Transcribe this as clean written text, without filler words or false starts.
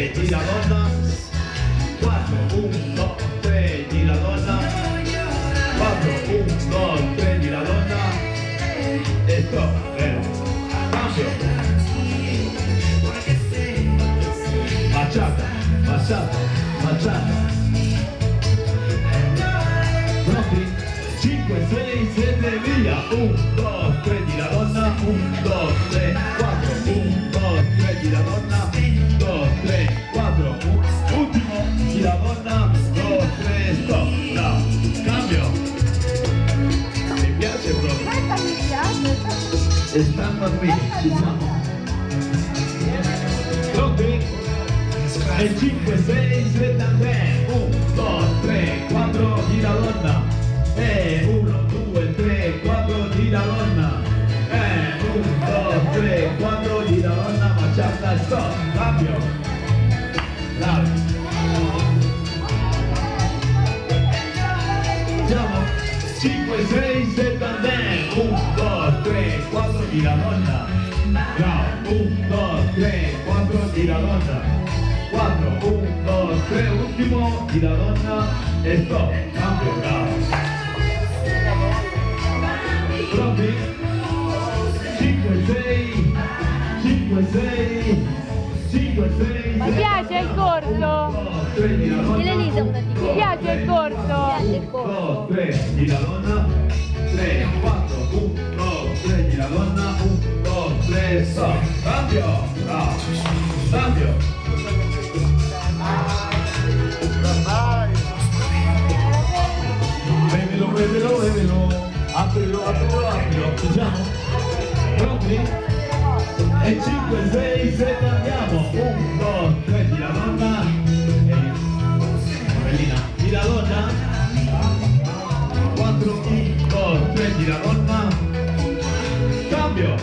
3, gira donna. 4, 1, 2, 3, gira donna. 4, 1, 2, 3, gira donna. E stop, cambio. Facciata, passata, facciata. Pronti? 5, 6, 7, via. 1, 2, 3, gira donna. 1, 2, 3, 4. 1, 2, 3, gira donna. 2, 3, 4. Ultimo, gira donna. 2, 3, stop. Bravo. Cambio. Mi piace proprio. Mi piace. E stanno qui, ci siamo. Pronti? E 5, 6, 7, 1, 2, 3, 4, gira donna. E 1, 2, 3, 4, gira donna. E 1, 2, 3, 4, gira donna, facciata, stop, cambio. Bravo. Siamo 5, 6, 7, 1, 2, 3, 4, gira donna. Bravo, 1, 2, 3, 4, gira donna. 4, 1, 2, 3, ultimo, gira donna e stop, cambio, bravo. Pronti? 5, 6, 5, 6, 5, 6. Mi piace il corso? Elisa, Mi piace il corso? 2, 3, gira donna. 3, 4, 1, 2, 3, gira donna. 1, 2, 3, stop, cambio, bravo, cambio. Bevelo, aprilo, ci siamo? Pronti? E 5, 6, 7, andiamo, 1, 2, 3, gira donna, Morellina, gira donna, 4, 1, 2, 3, gira donna, cambio,